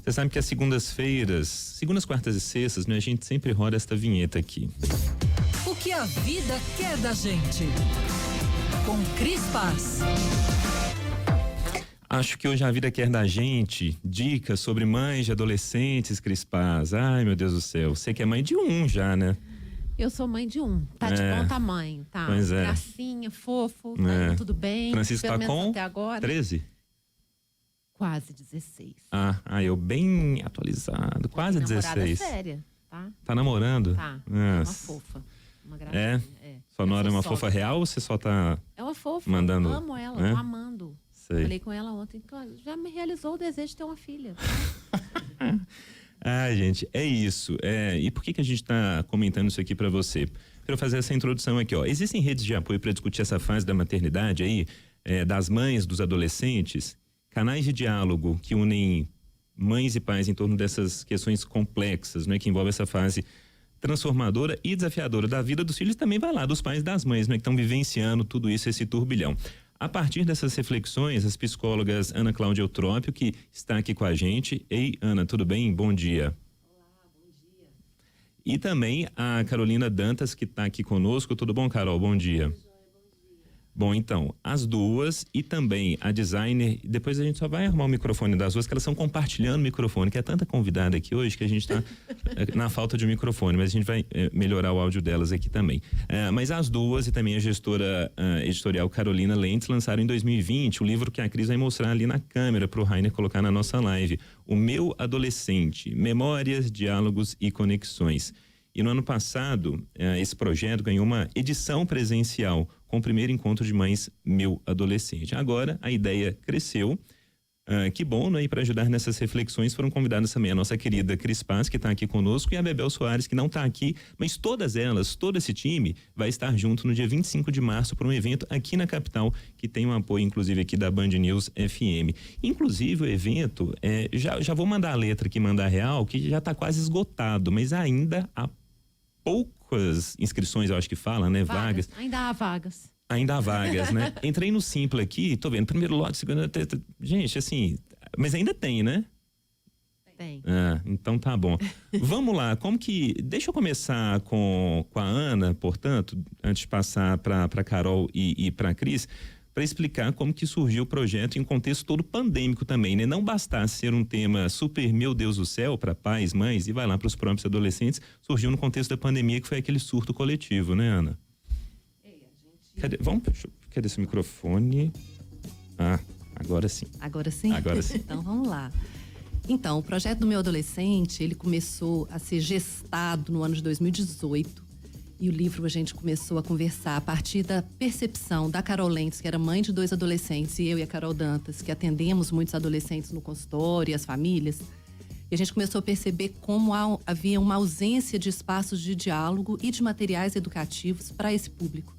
Você sabe que as segundas, quartas e sextas, né, a gente sempre roda esta vinheta aqui. O que a vida quer da gente? Com Cris Paz. Acho que hoje a vida quer da gente dicas sobre mães de adolescentes, Cris Paz. Ai, meu Deus do céu. Você que é mãe de um já, né? Eu sou mãe de um. Tá de bom tamanho, tá? Pois é. Gracinha, fofo, tá indo tudo bem. Francisco tá com até agora. 13? Quase 16. Eu bem atualizado. Quase 16. Séria, tá? Tá namorando? Tá. É uma fofa. Uma gracinha. Sua nora é uma fofa real ou você só tá É uma fofa. mandando? Eu amo ela, tô amando. Sei. Falei com ela ontem que já me realizou o desejo de ter uma filha. Gente, é isso. E por que a gente tá comentando isso aqui pra você? Quero fazer essa introdução aqui, ó. Existem redes de apoio para discutir essa fase da maternidade aí, das mães, dos adolescentes, canais de diálogo que unem mães e pais em torno dessas questões complexas, né, que envolvem essa fase transformadora e desafiadora da vida dos filhos, também vai lá dos pais e das mães, né, que estão vivenciando tudo isso, esse turbilhão. A partir dessas reflexões, as psicólogas Ana Cláudia Eutrópio, que está aqui com a gente. Ei, Ana, tudo bem? Bom dia. Olá, bom dia. E também a Carolina Dantas, que está aqui conosco. Tudo bom, Carol? Bom dia. Bom, então, as duas e também a designer, depois a gente só vai arrumar o microfone das duas, que elas estão compartilhando o microfone, que é tanta convidada aqui hoje que a gente está na falta de um microfone, mas a gente vai melhorar o áudio delas aqui também. Mas as duas e também a gestora editorial Carolina Lentz lançaram em 2020 o livro que a Cris vai mostrar ali na câmera para o Rainer colocar na nossa live, O Meu Adolescente, Memórias, Diálogos e Conexões. E no ano passado, esse projeto ganhou uma edição presencial com o primeiro encontro de mães Meu Adolescente. Agora a ideia cresceu. Que bom, né? E para ajudar nessas reflexões foram convidadas também a nossa querida Cris Paz, que está aqui conosco, e a Bebel Soares, que não está aqui, mas todas elas, todo esse time vai estar junto no dia 25 de março para um evento aqui na capital, que tem um apoio inclusive aqui da Band News FM. Inclusive o evento, já vou mandar a letra aqui, mandar a real, que já está quase esgotado, mas ainda há poucas inscrições, eu acho que fala, né? Vagas. Ainda há vagas. Ainda há vagas, né? Entrei no Simpla aqui, tô vendo, primeiro lote, segundo, gente, assim, mas ainda tem, né? Tem. Então tá bom. Vamos lá, deixa eu começar com a Ana, portanto, antes de passar pra Carol e pra Cris, para explicar como que surgiu o projeto em contexto todo pandêmico também, né? Não bastasse ser um tema super, meu Deus do céu, para pais, mães e vai lá para os próprios adolescentes, surgiu no contexto da pandemia, que foi aquele surto coletivo, né, Ana? Cadê esse microfone? Agora sim. Agora sim? Agora sim. Então vamos lá. Então, o projeto do Meu Adolescente, ele começou a ser gestado no ano de 2018. E o livro a gente começou a conversar a partir da percepção da Carol Lentz, que era mãe de 2 adolescentes, e eu e a Carol Dantas, que atendemos muitos adolescentes no consultório e as famílias. E a gente começou a perceber como havia uma ausência de espaços de diálogo e de materiais educativos para esse público.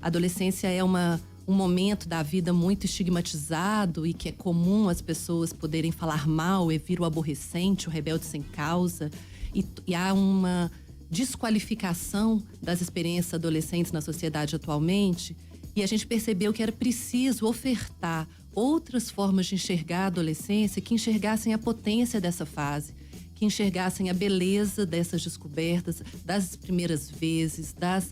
A adolescência é um momento da vida muito estigmatizado e que é comum as pessoas poderem falar mal e vir o aborrecente, o rebelde sem causa. E há uma desqualificação das experiências adolescentes na sociedade atualmente, e a gente percebeu que era preciso ofertar outras formas de enxergar a adolescência que enxergassem a potência dessa fase, que enxergassem a beleza dessas descobertas, das primeiras vezes, das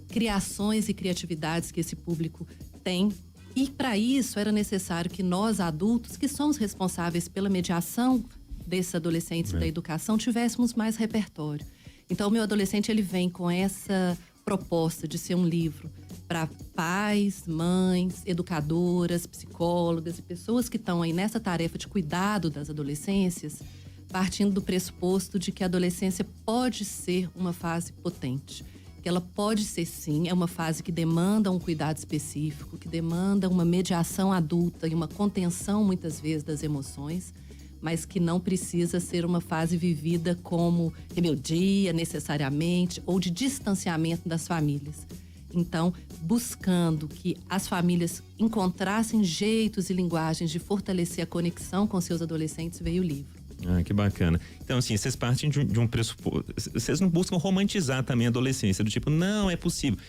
criações e criatividades que esse público tem. E para isso era necessário que nós adultos, que somos responsáveis pela mediação desses adolescentes da educação, tivéssemos mais repertório. Então, o Meu Adolescente, ele vem com essa proposta de ser um livro para pais, mães, educadoras, psicólogas e pessoas que estão aí nessa tarefa de cuidado das adolescências, partindo do pressuposto de que a adolescência pode ser uma fase potente. Que ela pode ser, sim, é uma fase que demanda um cuidado específico, que demanda uma mediação adulta e uma contenção, muitas vezes, das emoções, mas que não precisa ser uma fase vivida como rebeldia, necessariamente, ou de distanciamento das famílias. Então, buscando que as famílias encontrassem jeitos e linguagens de fortalecer a conexão com seus adolescentes, veio o livro. Que bacana. Então, assim, vocês partem de um pressuposto. Vocês não buscam romantizar também a adolescência, do tipo, não é possível.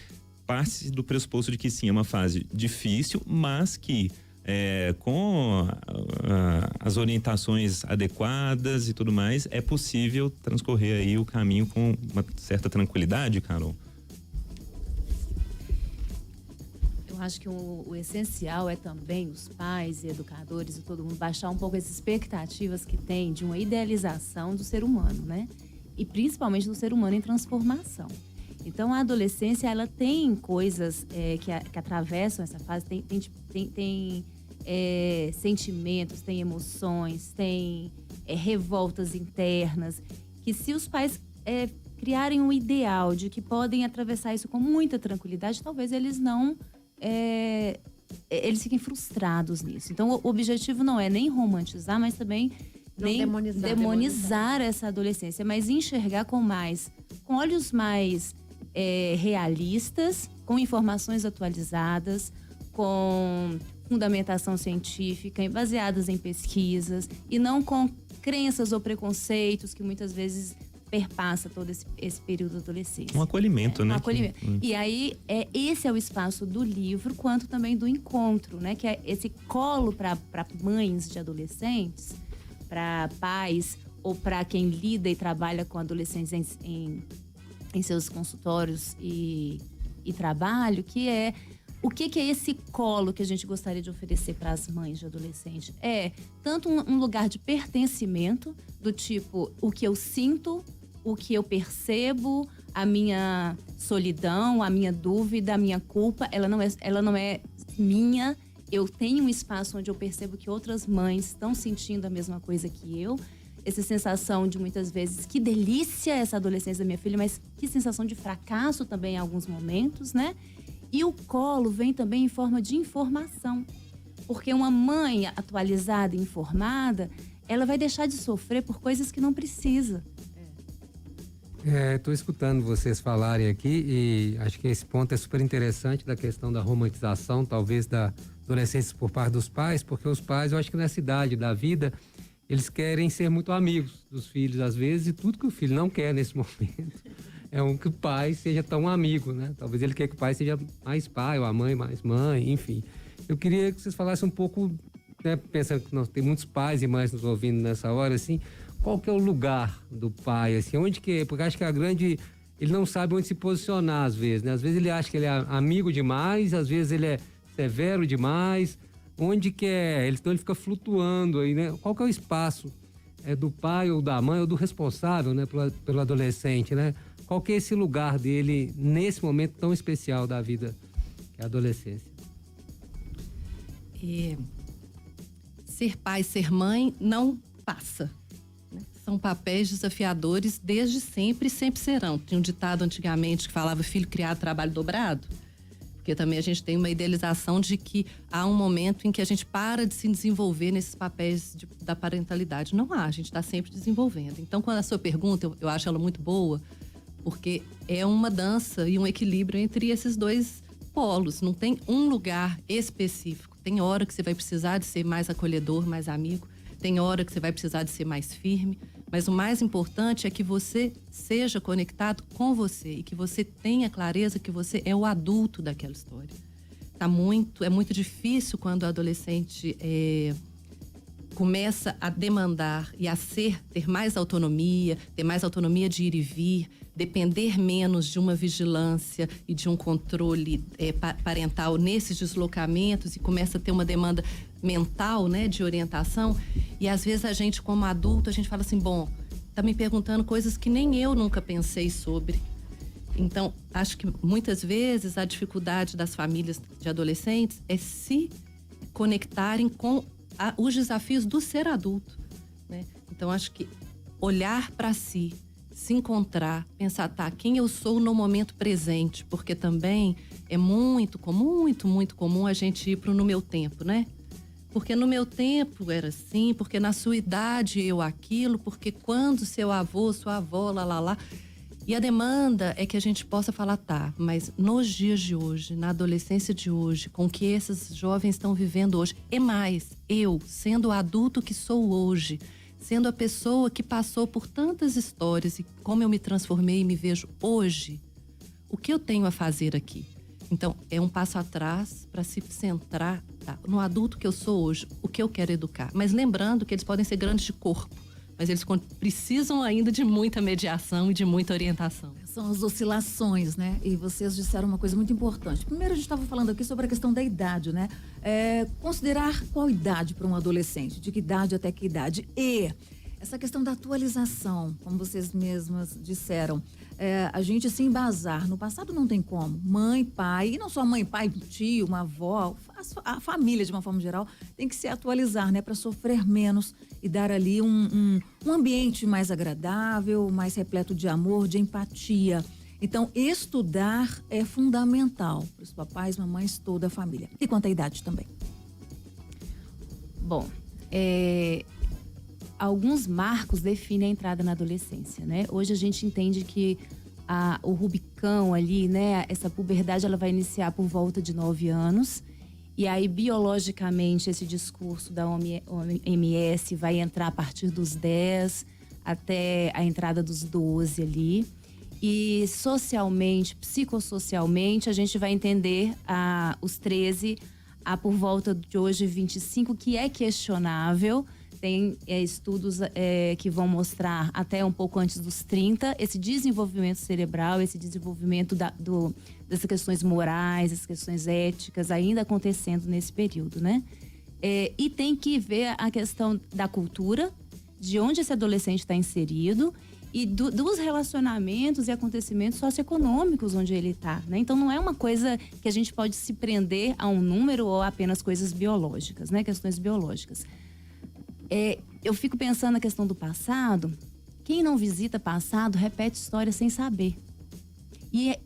Parte do pressuposto de que sim, é uma fase difícil, mas que com as orientações adequadas e tudo mais, é possível transcorrer aí o caminho com uma certa tranquilidade, Carol? Eu acho que o essencial é também os pais e educadores e todo mundo baixar um pouco as expectativas que tem de uma idealização do ser humano, né? E principalmente do ser humano em transformação. Então, a adolescência, ela tem coisas que atravessam essa fase, tem sentimentos, tem emoções, tem revoltas internas, que se os pais criarem um ideal de que podem atravessar isso com muita tranquilidade, talvez eles não... eles fiquem frustrados nisso. Então, o objetivo não é nem romantizar, mas também nem demonizar essa adolescência, mas enxergar com olhos mais realistas, com informações atualizadas, com fundamentação científica, baseadas em pesquisas, e não com crenças ou preconceitos que muitas vezes perpassa todo esse período da adolescência. Um acolhimento, né? Um acolhimento. E aí, esse é o espaço do livro, quanto também do encontro, né? Que é esse colo para mães de adolescentes, para pais ou para quem lida e trabalha com adolescentes em seus consultórios e trabalho, que é o que é esse colo que a gente gostaria de oferecer para as mães de adolescente? É tanto um lugar de pertencimento, do tipo, o que eu sinto, o que eu percebo, a minha solidão, a minha dúvida, a minha culpa, ela não é minha. Eu tenho um espaço onde eu percebo que outras mães estão sentindo a mesma coisa que eu. Essa sensação de, muitas vezes, que delícia essa adolescência da minha filha, mas que sensação de fracasso também em alguns momentos, né? E o colo vem também em forma de informação. Porque uma mãe atualizada e informada, ela vai deixar de sofrer por coisas que não precisa. Estou escutando vocês falarem aqui e acho que esse ponto é super interessante da questão da romantização, talvez da adolescência por parte dos pais, porque os pais, eu acho que nessa idade da vida, eles querem ser muito amigos dos filhos, às vezes, e tudo que o filho não quer nesse momento é que o pai seja tão amigo, né? Talvez ele quer que o pai seja mais pai, ou a mãe mais mãe, enfim. Eu queria que vocês falassem um pouco, né, pensando que tem muitos pais e mães nos ouvindo nessa hora, assim, qual que é o lugar do pai, assim, onde que é? Porque acho que ele não sabe onde se posicionar às vezes, né? Às vezes ele acha que ele é amigo demais, às vezes ele é severo demais, onde que é? Então ele fica flutuando aí, né? Qual que é o espaço do pai ou da mãe ou do responsável, né, pelo adolescente, né? Qual que é esse lugar dele nesse momento tão especial da vida, que é a adolescência? Ser pai, ser mãe não passa. São papéis desafiadores desde sempre e sempre serão. Tinha um ditado antigamente que falava filho criado, trabalho dobrado. Porque também a gente tem uma idealização de que há um momento em que a gente para de se desenvolver nesses papéis da parentalidade. Não há, a gente está sempre desenvolvendo. Então, quando a sua pergunta, eu acho ela muito boa, porque é uma dança e um equilíbrio entre esses dois polos. Não tem um lugar específico. Tem hora que você vai precisar de ser mais acolhedor, mais amigo. Tem hora que você vai precisar de ser mais firme. Mas o mais importante é que você seja conectado com você e que você tenha clareza que você é o adulto daquela história. É muito difícil quando o adolescente começa a demandar e ter mais autonomia, ter mais autonomia de ir e vir, depender menos de uma vigilância e de um controle parental nesses deslocamentos, e começa a ter uma demanda mental, né, de orientação. E às vezes a gente, como adulto, a gente fala assim, bom, tá me perguntando coisas que nem eu nunca pensei sobre. Então, acho que muitas vezes a dificuldade das famílias de adolescentes é se conectarem com os desafios do ser adulto, né? Então, acho que olhar para si, se encontrar, pensar, quem eu sou no momento presente, porque também é muito comum a gente ir pro no meu tempo, né? Porque no meu tempo era assim, porque na sua idade eu aquilo, porque quando seu avô, sua avó, lá. E a demanda é que a gente possa falar, mas nos dias de hoje, na adolescência de hoje, com o que esses jovens estão vivendo hoje, é mais eu, sendo o adulto que sou hoje, sendo a pessoa que passou por tantas histórias e como eu me transformei e me vejo hoje, o que eu tenho a fazer aqui? Então, é um passo atrás para se centrar no adulto que eu sou hoje, o que eu quero educar. Mas lembrando que eles podem ser grandes de corpo, mas eles precisam ainda de muita mediação e de muita orientação. São as oscilações, né? E vocês disseram uma coisa muito importante. Primeiro, a gente estava falando aqui sobre a questão da idade, né? Considerar qual idade para um adolescente, de que idade até que idade. E essa questão da atualização, como vocês mesmas disseram, a gente se embasar. No passado não tem como. Mãe, pai, e não só mãe, pai, tio, uma avó, a família de uma forma geral tem que se atualizar, né? Para sofrer menos e dar ali um ambiente mais agradável, mais repleto de amor, de empatia. Então, estudar é fundamental para os papais, mamães, toda a família. E quanto à idade também. Bom, alguns marcos definem a entrada na adolescência, né? Hoje a gente entende que o Rubicão ali, né? Essa puberdade, ela vai iniciar por volta de 9 anos. E aí, biologicamente, esse discurso da OMS vai entrar a partir dos 10 até a entrada dos 12 ali. E socialmente, psicossocialmente, a gente vai entender os 13 por volta de hoje 25, que é questionável. Tem estudos que vão mostrar até um pouco antes dos 30 esse desenvolvimento cerebral, esse desenvolvimento dessas questões morais, as questões éticas ainda acontecendo nesse período, né? E tem que ver a questão da cultura, de onde esse adolescente está inserido e dos relacionamentos e acontecimentos socioeconômicos onde ele está, né? Então não é uma coisa que a gente pode se prender a um número ou apenas coisas biológicas, né? Questões biológicas. Eu fico pensando na questão do passado. Quem não visita passado repete história sem saber. E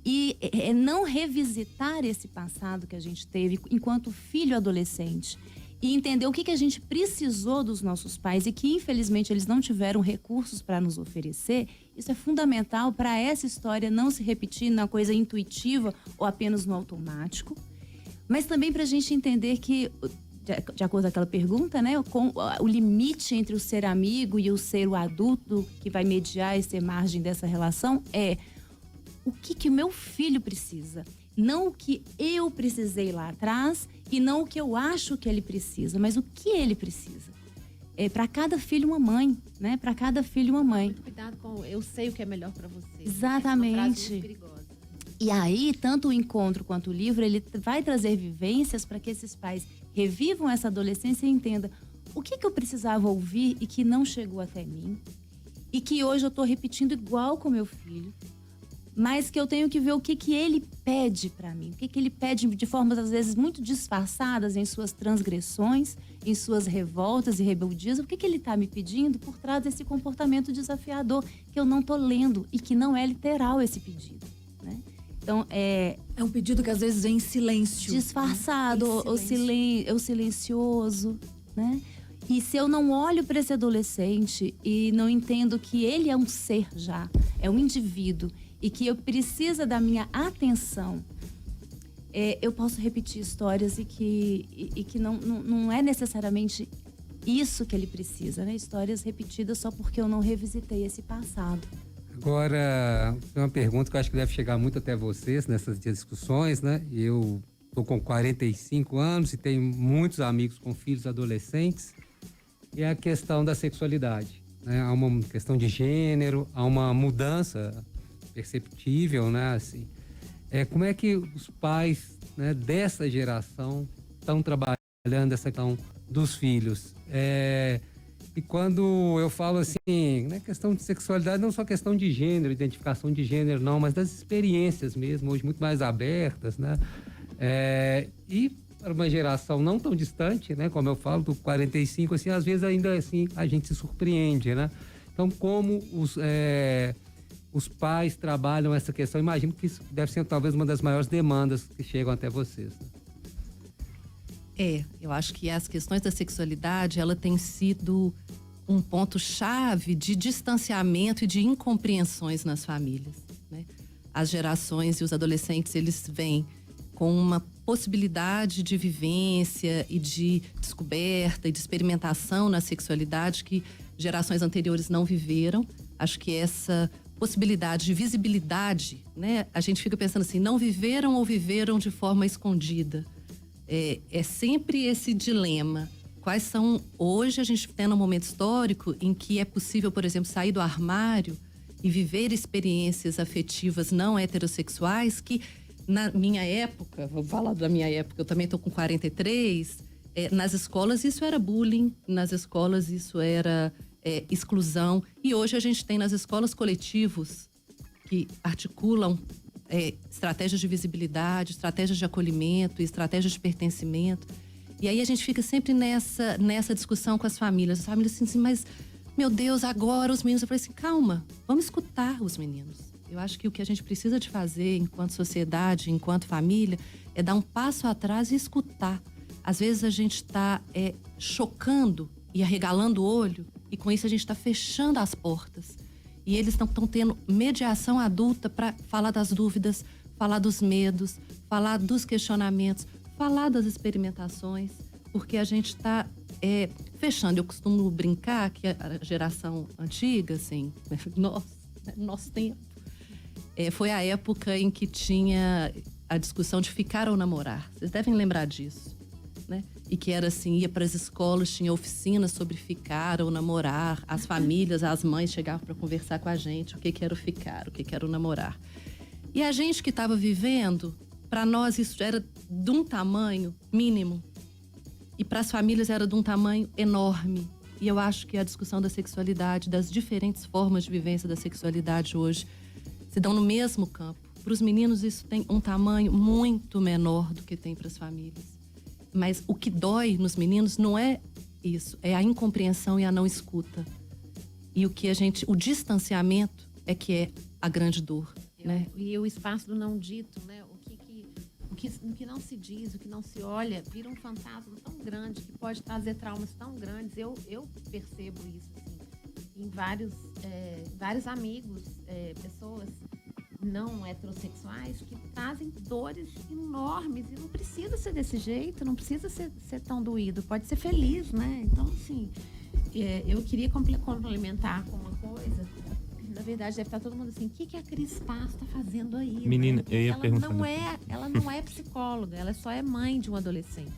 não revisitar esse passado que a gente teve enquanto filho adolescente e entender o que a gente precisou dos nossos pais e que, infelizmente, eles não tiveram recursos para nos oferecer, isso é fundamental para essa história não se repetir na coisa intuitiva ou apenas no automático. Mas também para a gente entender que, de acordo com aquela pergunta, né, com o limite entre o ser amigo e o ser o adulto que vai mediar essa margem dessa relação o que o meu filho precisa. Não o que eu precisei lá atrás e não o que eu acho que ele precisa, mas o que ele precisa. Para cada filho uma mãe, né? Para cada filho uma mãe. Muito cuidado com eu sei o que é melhor para você. Exatamente. É uma frase muito perigosa. E aí, tanto o encontro quanto o livro, ele vai trazer vivências para que esses pais revivam essa adolescência e entendam o que eu precisava ouvir e que não chegou até mim. E que hoje eu estou repetindo igual com meu filho. Mas que eu tenho que ver o que ele pede para mim. O que ele pede de formas, às vezes, muito disfarçadas em suas transgressões, em suas revoltas e rebeldias. O que ele está me pedindo por trás desse comportamento desafiador que eu não estou lendo e que não é literal esse pedido, né? Então, é um pedido que às vezes vem em silêncio. Disfarçado, né? o silencioso, né? E se eu não olho para esse adolescente e não entendo que ele é um ser já, é um indivíduo, e que eu precisa da minha atenção, eu posso repetir histórias e que não é necessariamente isso que ele precisa, né? Histórias repetidas só porque eu não revisitei esse passado. Agora, tem uma pergunta que eu acho que deve chegar muito até vocês nessas discussões, né? Eu estou com 45 anos e tenho muitos amigos com filhos adolescentes. E a questão da sexualidade, né? Há uma questão de gênero, há uma mudança perceptível, né? Assim, como é que os pais, né, dessa geração estão trabalhando essa questão dos filhos? E quando eu falo assim, né, questão de sexualidade, não só questão de gênero, identificação de gênero, não, mas das experiências mesmo, hoje muito mais abertas, né? E para uma geração não tão distante, né, como eu falo, do 45, assim, às vezes ainda assim a gente se surpreende, né? Então, como os pais trabalham essa questão? Imagino que isso deve ser talvez uma das maiores demandas que chegam até vocês, né? Eu acho que as questões da sexualidade, ela tem sido um ponto-chave de distanciamento e de incompreensões nas famílias, né? As gerações e os adolescentes, eles vêm com uma possibilidade de vivência e de descoberta e de experimentação na sexualidade que gerações anteriores não viveram. Acho que essa possibilidade de visibilidade, né? A gente fica pensando assim, não viveram ou viveram de forma escondida. É sempre esse dilema. Quais são... Hoje a gente tem um momento histórico em que é possível, por exemplo, sair do armário e viver experiências afetivas não heterossexuais que, na minha época, vou falar da minha época, eu também estou com 43, nas escolas isso era bullying, nas escolas isso era exclusão. E hoje a gente tem nas escolas coletivos que articulam estratégias de visibilidade, estratégias de acolhimento, estratégias de pertencimento. E aí a gente fica sempre nessa discussão com as famílias. As famílias assim, mas, meu Deus, agora os meninos... Eu falei assim, calma, vamos escutar os meninos. Eu acho que o que a gente precisa de fazer enquanto sociedade, enquanto família, é dar um passo atrás e escutar. Às vezes a gente está chocando e arregalando o olho, e com isso a gente está fechando as portas. E eles estão tendo mediação adulta para falar das dúvidas, falar dos medos, falar dos questionamentos, falar das experimentações, porque a gente está fechando. Eu costumo brincar que a geração antiga, assim, nosso tempo, foi a época em que tinha a discussão de ficar ou namorar. Vocês devem lembrar disso, né? E que era assim, ia para as escolas, tinha oficinas sobre ficar ou namorar. As famílias, as mães chegavam para conversar com a gente o que era o ficar, o que era o namorar. E a gente que estava vivendo, para nós isso era de um tamanho mínimo. E para as famílias era de um tamanho enorme. E eu acho que a discussão da sexualidade, das diferentes formas de vivência da sexualidade hoje, se dão no mesmo campo. Para os meninos isso tem um tamanho muito menor do que tem para as famílias. Mas o que dói nos meninos não é isso, é a incompreensão e a não escuta. E o distanciamento é que é a grande dor, né? E o espaço do não dito, né? O que não se diz, o que não se olha, vira um fantasma tão grande que pode trazer traumas tão grandes. Eu percebo isso, assim, em vários amigos, pessoas não heterossexuais que trazem dores enormes e não precisa ser desse jeito, não precisa ser tão doído, pode ser feliz, né? Então, assim, eu queria complementar com uma coisa. Na verdade, deve estar todo mundo assim, o que a Cris Paz está fazendo aí? Menina, né? eu ia perguntar. Ela não é psicóloga, ela só é mãe de um adolescente.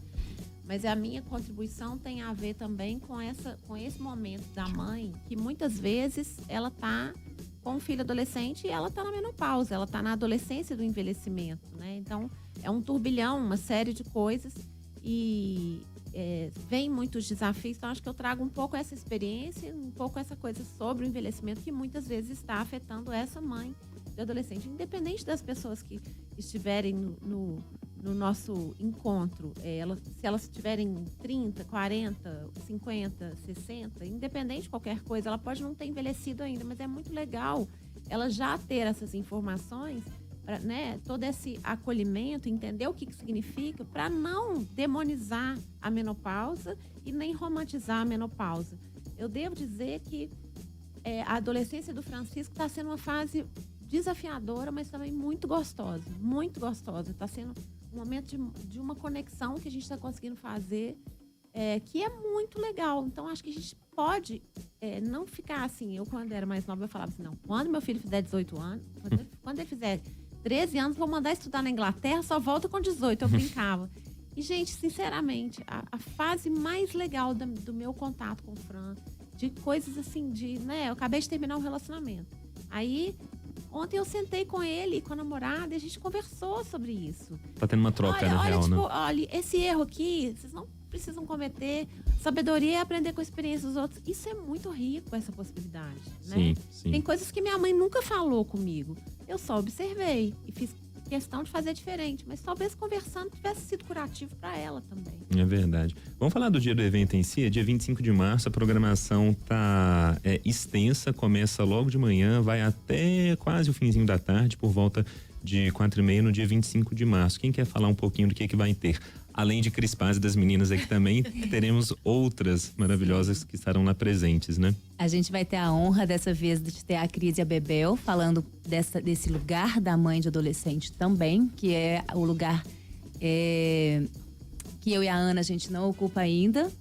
Mas a minha contribuição tem a ver também com esse momento da mãe, que muitas vezes ela está com um filho adolescente e ela está na menopausa, ela está na adolescência do envelhecimento, né? Então, é um turbilhão, uma série de coisas e vem muitos desafios. Então, acho que eu trago um pouco essa experiência, um pouco essa coisa sobre o envelhecimento que muitas vezes está afetando essa mãe de adolescente, independente das pessoas que estiverem no nosso encontro, se elas tiverem 30, 40, 50, 60, independente de qualquer coisa, ela pode não ter envelhecido ainda, mas é muito legal ela já ter essas informações, né, todo esse acolhimento, entender o que significa, para não demonizar a menopausa e nem romantizar a menopausa. Eu devo dizer que a adolescência do Francisco está sendo uma fase desafiadora, mas também muito gostosa, muito gostosa. Está sendo um momento de uma conexão que a gente está conseguindo fazer, que é muito legal. Então, acho que a gente pode não ficar assim. Eu, quando era mais nova, eu falava assim, não, quando meu filho fizer 18 anos, quando ele fizer 13 anos, vou mandar estudar na Inglaterra, só volta com 18, eu brincava. E, gente, sinceramente, a fase mais legal do meu contato com o Fran, de coisas assim, né, eu acabei de terminar um relacionamento. Aí, ontem eu sentei com ele, com a namorada, e a gente conversou sobre isso. Tá tendo uma troca, na real, tipo, né? Olha, esse erro aqui, vocês não precisam cometer. Sabedoria é aprender com a experiência dos outros. Isso é muito rico, essa possibilidade, né? Sim, sim. Tem coisas que minha mãe nunca falou comigo. Eu só observei e fiz questão de fazer diferente. Mas talvez conversando tivesse sido curativo para ela também. É verdade. Vamos falar do dia do evento em si? É dia 25 de março, a programação tá extensa, começa logo de manhã, vai até quase o finzinho da tarde, por volta de 4h30 no dia 25 de março. Quem quer falar um pouquinho do que vai ter? Além de Cris Paz e das meninas aqui também, teremos outras maravilhosas que estarão lá presentes, né? A gente vai ter a honra dessa vez de ter a Cris e a Bebel falando desse lugar da mãe de adolescente também, que é o lugar que eu e a Ana a gente não ocupa ainda,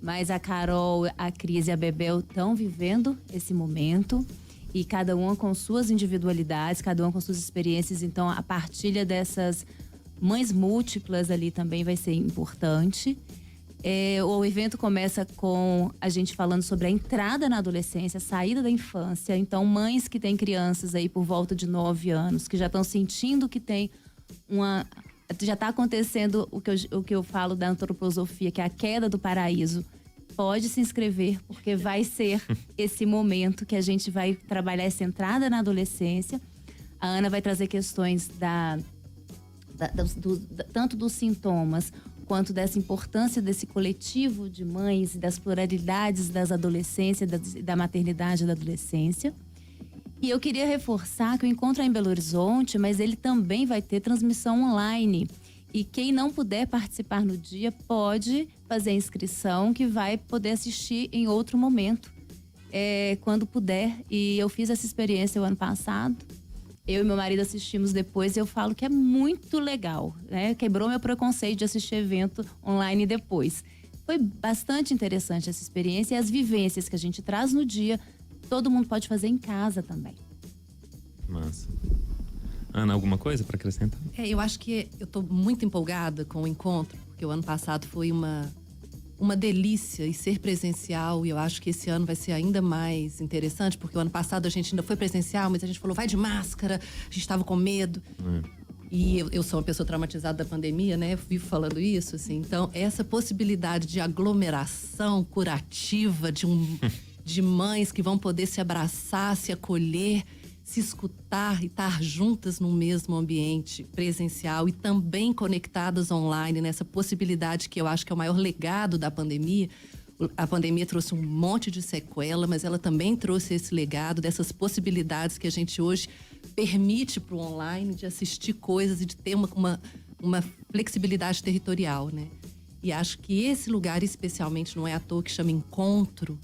mas a Carol, a Cris e a Bebel estão vivendo esse momento. e cada uma com suas individualidades, cada uma com suas experiências. Então, a partilha dessas mães múltiplas ali também vai ser importante. O evento começa com a gente falando sobre a entrada na adolescência, a saída da infância. Então, mães que têm crianças aí por volta de 9 anos, que já estão sentindo que tem já está acontecendo o que eu falo da antroposofia, que é a queda do paraíso. Pode se inscrever, porque vai ser esse momento que a gente vai trabalhar essa entrada na adolescência. A Ana vai trazer questões tanto dos sintomas, quanto dessa importância desse coletivo de mães e das pluralidades das adolescências, da maternidade e da adolescência. E eu queria reforçar que o encontro é em Belo Horizonte, mas ele também vai ter transmissão online. E quem não puder participar no dia pode fazer a inscrição, que vai poder assistir em outro momento, quando puder. E eu fiz essa experiência o ano passado. Eu e meu marido assistimos depois e eu falo que é muito legal, né? Quebrou meu preconceito de assistir evento online depois. Foi bastante interessante essa experiência e as vivências que a gente traz no dia, todo mundo pode fazer em casa também. Massa. Ana, alguma coisa para acrescentar? Eu acho que eu estou muito empolgada com o encontro, porque o ano passado foi uma delícia e ser presencial, e eu acho que esse ano vai ser ainda mais interessante, porque o ano passado a gente ainda foi presencial, mas a gente falou, vai de máscara, a gente estava com medo. E eu sou uma pessoa traumatizada da pandemia, né? Eu vivo falando isso, assim. Então, essa possibilidade de aglomeração curativa de mães que vão poder se abraçar, se acolher, se escutar e estar juntas no mesmo ambiente presencial e também conectadas online, nessa possibilidade que eu acho que é o maior legado da pandemia. A pandemia trouxe um monte de sequela, mas ela também trouxe esse legado dessas possibilidades que a gente hoje permite para o online, de assistir coisas e de ter uma flexibilidade territorial, né? E acho que esse lugar especialmente não é à toa que chama encontro,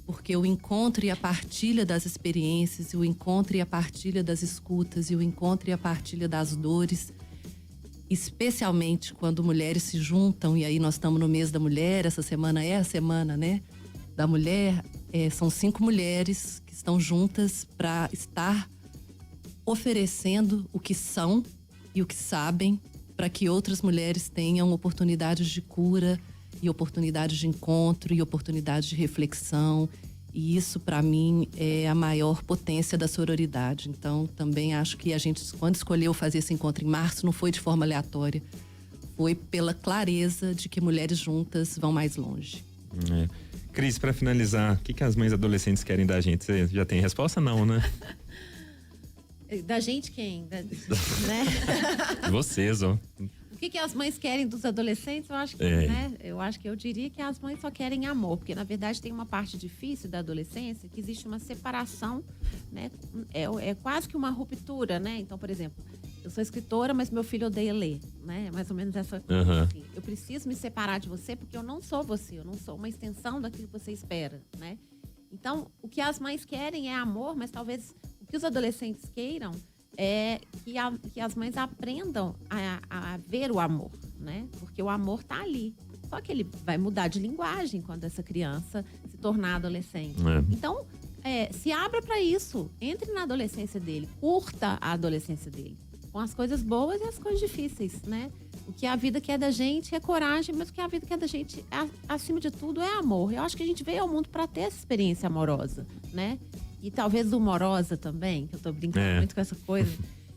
porque o encontro e a partilha das experiências, o encontro e a partilha das escutas, e o encontro e a partilha das dores, especialmente quando mulheres se juntam, e aí nós estamos no mês da mulher, essa semana é a semana, né, da mulher. São 5 mulheres que estão juntas para estar oferecendo o que são e o que sabem, para que outras mulheres tenham oportunidades de cura e oportunidades de encontro e oportunidades de reflexão. E isso, para mim, é a maior potência da sororidade. Então, também acho que a gente, quando escolheu fazer esse encontro em março, não foi de forma aleatória. Foi pela clareza de que mulheres juntas vão mais longe. Cris, para finalizar, o que as mães adolescentes querem da gente? Você já tem resposta? Não, né? Da gente quem? né? Vocês, ó. O que as mães querem dos adolescentes? Eu acho que, né? Eu diria que as mães só querem amor, porque na verdade tem uma parte difícil da adolescência que existe uma separação, né? É quase que uma ruptura, né? Então, por exemplo, eu sou escritora, mas meu filho odeia ler, né? Mais ou menos essa coisa. Assim. Eu preciso me separar de você porque eu não sou você, eu não sou uma extensão daquilo que você espera, né? Então, o que as mães querem é amor, mas talvez o que os adolescentes queiram é que as mães aprendam a ver o amor, né? Porque o amor tá ali. Só que ele vai mudar de linguagem quando essa criança se tornar adolescente. Então, se abra para isso. Entre na adolescência dele. Curta a adolescência dele. Com as coisas boas e as coisas difíceis, né? O que a vida quer da gente é coragem, mas o que a vida quer da gente, acima de tudo, é amor. Eu acho que a gente veio ao mundo para ter essa experiência amorosa, né? E talvez humorosa também, que eu tô brincando muito com essa coisa.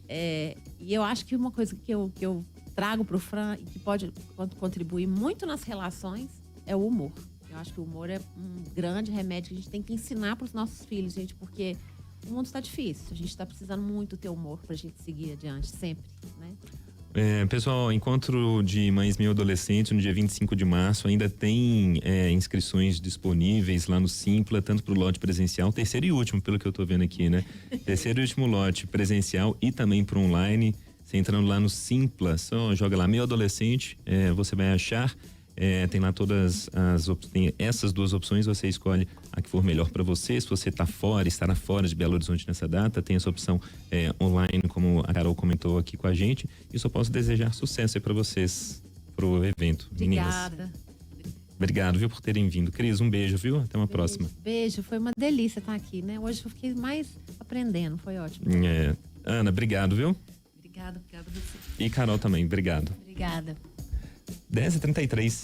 E eu acho que uma coisa que eu trago pro Fran e que pode contribuir muito nas relações é o humor. Eu acho que o humor é um grande remédio que a gente tem que ensinar pros nossos filhos, gente, porque o mundo está difícil. A gente está precisando muito ter humor pra gente seguir adiante, sempre, né? Pessoal, encontro de mães meio adolescentes no dia 25 de março, ainda tem inscrições disponíveis lá no Simpla, tanto para o lote presencial, terceiro e último, pelo que eu tô vendo aqui, né? Terceiro e último lote presencial e também para online. Você entrando lá no Simpla, só joga lá meio adolescente, você vai achar. Tem lá todas tem essas 2 opções, você escolhe a que for melhor para você. Se você estará fora de Belo Horizonte nessa data, tem essa opção online, como a Carol comentou aqui com a gente. E só posso desejar sucesso aí para vocês pro evento. Obrigada. Meninas. Obrigado, viu, por terem vindo. Cris, um beijo, viu? Até uma próxima. Beijo, foi uma delícia estar aqui, né? Hoje eu fiquei mais aprendendo, foi ótimo. Ana, obrigado, viu? Obrigada a você. E Carol também, obrigado. Obrigada. 10h33.